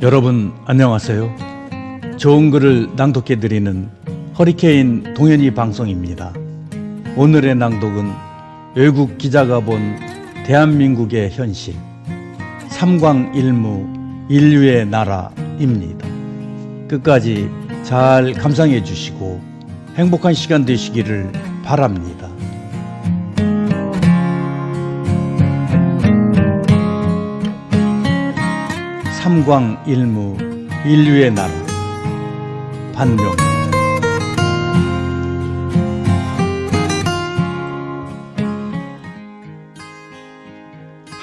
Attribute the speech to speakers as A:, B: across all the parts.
A: 여러분 안녕하세요. 좋은 글을 낭독해드리는 허리케인 동현이 방송입니다. 오늘의 낭독은 외국 기자가 본 대한민국의 현실, 삼광일무 인류의 나라입니다. 끝까지 잘 감상해 주시고 행복한 시간 되시기를 바랍니다. 삼광일무 인류의 나라 반명.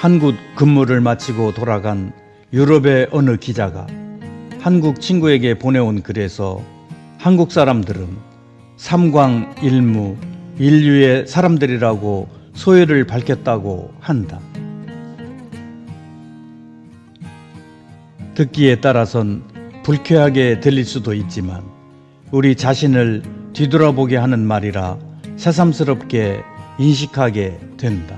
A: 한국 근무를 마치고 돌아간 유럽의 어느 기자가 한국 친구에게 보내온 글에서 한국 사람들은 삼광일무 인류의 사람들이라고 소회를 밝혔다고 한다. 듣기에 따라선 불쾌하게 들릴 수도 있지만 우리 자신을 뒤돌아보게 하는 말이라 새삼스럽게 인식하게 된다.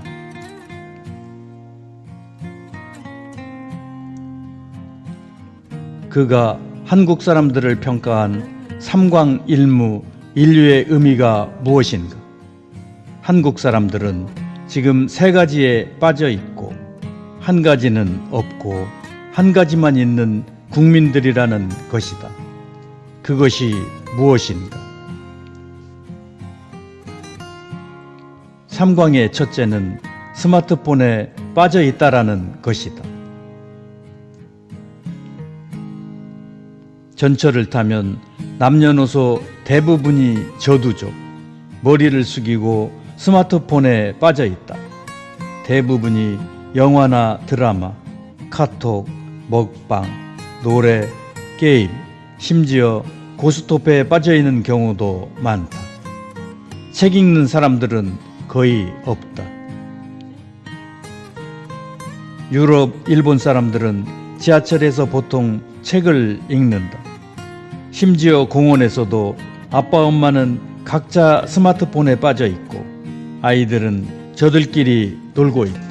A: 그가 한국 사람들을 평가한 삼광일무 인류의 의미가 무엇인가? 한국 사람들은 지금 세 가지에 빠져 있고 한 가지는 없고 한 가지만 있는 국민들이라는 것이다. 그것이 무엇인가? 삼광의 첫째는 스마트폰에 빠져 있다라는 것이다. 전철을 타면 남녀노소 대부분이 저두족, 머리를 숙이고 스마트폰에 빠져 있다. 대부분이 영화나 드라마, 카톡, 먹방, 노래, 게임, 심지어 고스톱에 빠져있는 경우도 많다. 책 읽는 사람들은 거의 없다. 유럽, 일본 사람들은 지하철에서 보통 책을 읽는다. 심지어 공원에서도 아빠, 엄마는 각자 스마트폰에 빠져 있고 아이들은 저들끼리 놀고 있다.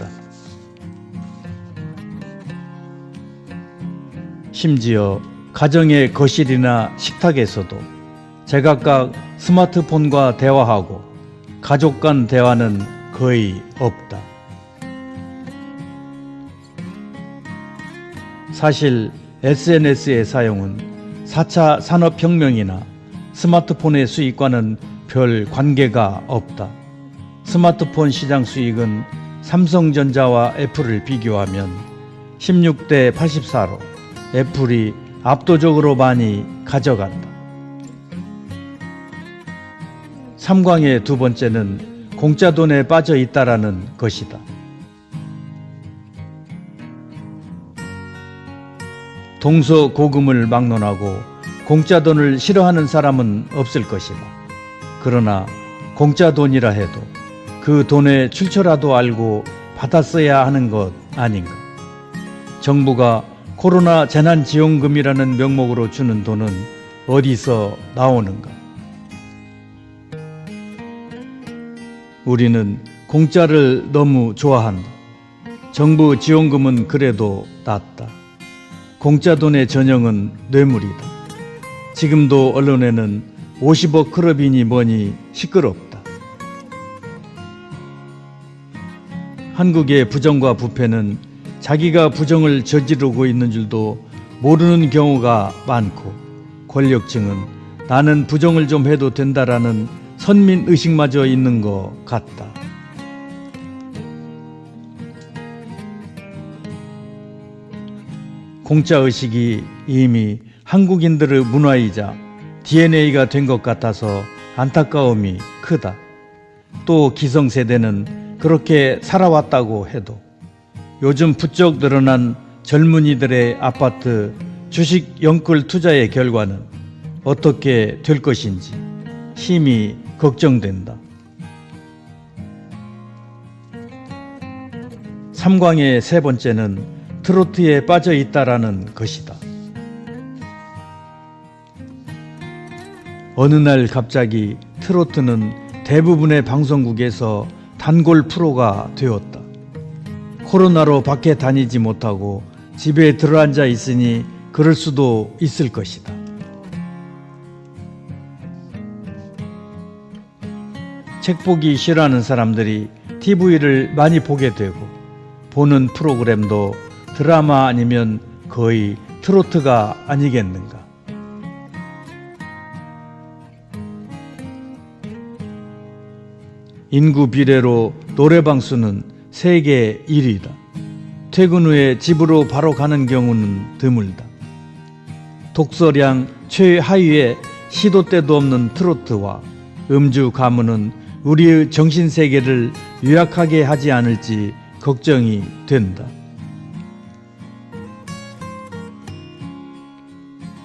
A: 심지어 가정의 거실이나 식탁에서도 제각각 스마트폰과 대화하고 가족 간 대화는 거의 없다. 사실 SNS의 사용은 4차 산업혁명이나 스마트폰의 수익과는 별 관계가 없다. 스마트폰 시장 수익은 삼성전자와 애플을 비교하면 16대 84로 애플이 압도적으로 많이 가져간다. 삼광의 두 번째는 공짜 돈에 빠져 있다라는 것이다. 동서고금을 막론하고 공짜 돈을 싫어하는 사람은 없을 것이다. 그러나 공짜 돈이라 해도 그 돈의 출처라도 알고 받았어야 하는 것 아닌가? 정부가 코로나 재난지원금이라는 명목으로 주는 돈은 어디서 나오는가? 우리는 공짜를 너무 좋아한다. 정부 지원금은 그래도 낫다. 공짜 돈의 전형은 뇌물이다. 지금도 언론에는 50억 클럽이니 뭐니 시끄럽다. 한국의 부정과 부패는 자기가 부정을 저지르고 있는 줄도 모르는 경우가 많고 권력층은 나는 부정을 좀 해도 된다라는 선민의식마저 있는 것 같다. 공짜의식이 이미 한국인들의 문화이자 DNA가 된 것 같아서 안타까움이 크다. 또 기성세대는 그렇게 살아왔다고 해도 요즘 부쩍 늘어난 젊은이들의 아파트 주식 연끌 투자의 결과는 어떻게 될 것인지 심히 걱정된다. 삼광의 세 번째는 트로트에 빠져 있다라는 것이다. 어느 날 갑자기 트로트는 대부분의 방송국에서 단골 프로가 되었다. 코로나로 밖에 다니지 못하고 집에 들어앉아 있으니 그럴 수도 있을 것이다. 책 보기 싫어하는 사람들이 TV를 많이 보게 되고 보는 프로그램도 드라마 아니면 거의 트로트가 아니겠는가. 인구 비례로 노래방 수는 세계 1위다. 퇴근 후에 집으로 바로 가는 경우는 드물다. 독서량 최하위의 시도 때도 없는 트로트와 음주 가무는 우리의 정신세계를 유약하게 하지 않을지 걱정이 된다.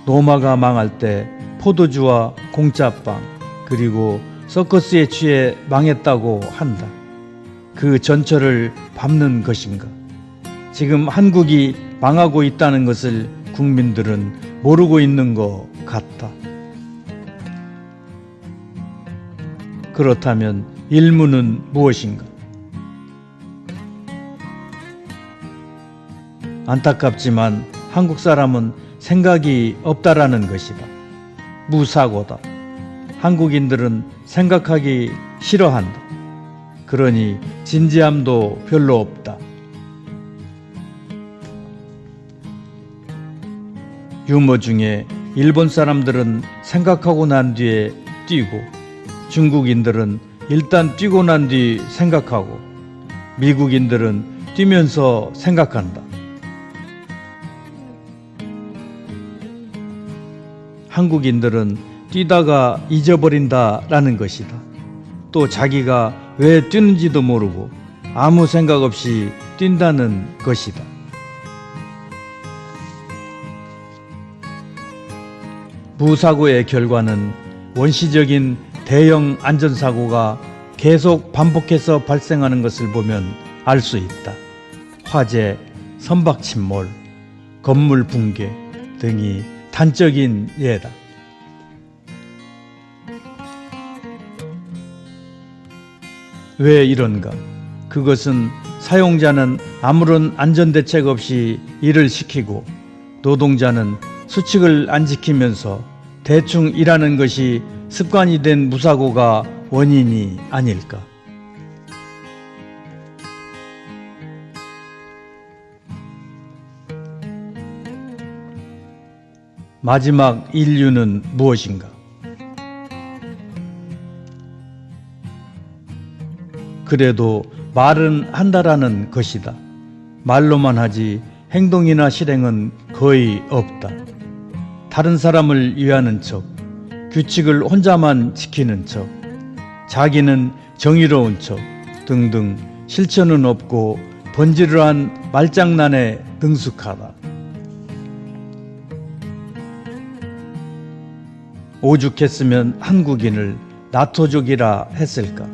A: 노마가 망할 때 포도주와 공짜빵 그리고 서커스에 취해 망했다고 한다. 그 전철을 밟는 것인가? 지금 한국이 망하고 있다는 것을 국민들은 모르고 있는 것 같다. 그렇다면 일문은 무엇인가? 안타깝지만 한국 사람은 생각이 없다라는 것이다. 무사고다. 한국인들은 생각하기 싫어한다. 그러니 진지함도 별로 없다. 유머 중에 일본 사람들은 생각하고 난 뒤에 뛰고, 중국인들은 일단 뛰고 난 뒤 생각하고, 미국인들은 뛰면서 생각한다. 한국인들은 뛰다가 잊어버린다라는 것이다. 또 자기가 왜 뛰는지도 모르고 아무 생각 없이 뛴다는 것이다. 무사고의 결과는 원시적인 대형 안전사고가 계속 반복해서 발생하는 것을 보면 알 수 있다. 화재, 선박침몰, 건물 붕괴 등이 단적인 예다. 왜 이런가? 그것은 사용자는 아무런 안전대책 없이 일을 시키고 노동자는 수칙을 안 지키면서 대충 일하는 것이 습관이 된 무사고가 원인이 아닐까? 마지막 인류는 무엇인가? 그래도 말은 한다라는 것이다. 말로만 하지 행동이나 실행은 거의 없다. 다른 사람을 위하는 척, 규칙을 혼자만 지키는 척, 자기는 정의로운 척 등등 실천은 없고 번지르한 말장난에 능숙하다. 오죽했으면 한국인을 나토족이라 했을까?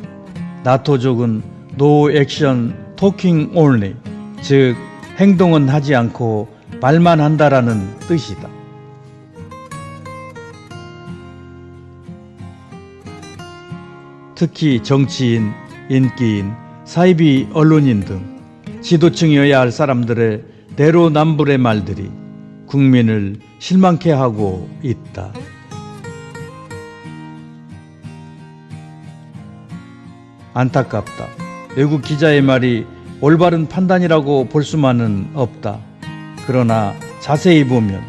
A: 나토족은 No Action Talking Only, 즉 행동은 하지 않고 말만 한다라는 뜻이다. 특히 정치인, 인기인, 사이비 언론인 등 지도층이어야 할 사람들의 내로남불의 말들이 국민을 실망케 하고 있다. 안타깝다. 외국 기자의 말이 올바른 판단이라고 볼 수만은 없다. 그러나 자세히 보면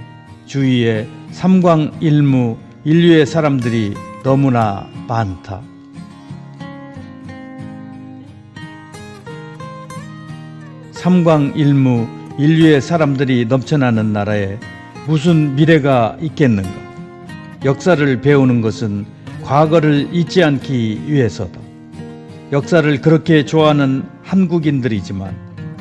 A: 주위에 삼광일무 인류의 사람들이 너무나 많다. 삼광일무 인류의 사람들이 넘쳐나는 나라에 무슨 미래가 있겠는가? 역사를 배우는 것은 과거를 잊지 않기 위해서다. 역사를 그렇게 좋아하는 한국인들이지만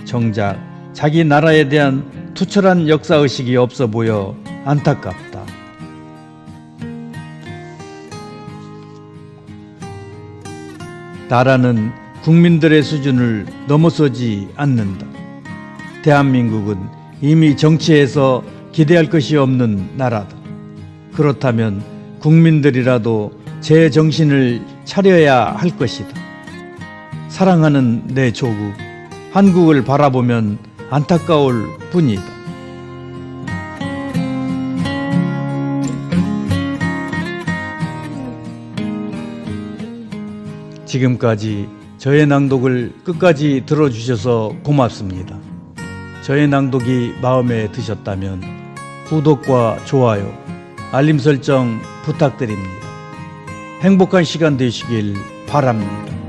A: 정작 자기 나라에 대한 투철한 역사의식이 없어 보여 안타깝다. 나라는 국민들의 수준을 넘어서지 않는다. 대한민국은 이미 정치에서 기대할 것이 없는 나라다. 그렇다면 국민들이라도 제 정신을 차려야 할 것이다. 사랑하는 내 조국, 한국을 바라보면 안타까울 뿐이다. 지금까지 저의 낭독을 끝까지 들어주셔서 고맙습니다. 저의 낭독이 마음에 드셨다면 구독과 좋아요, 알림 설정 부탁드립니다. 행복한 시간 되시길 바랍니다.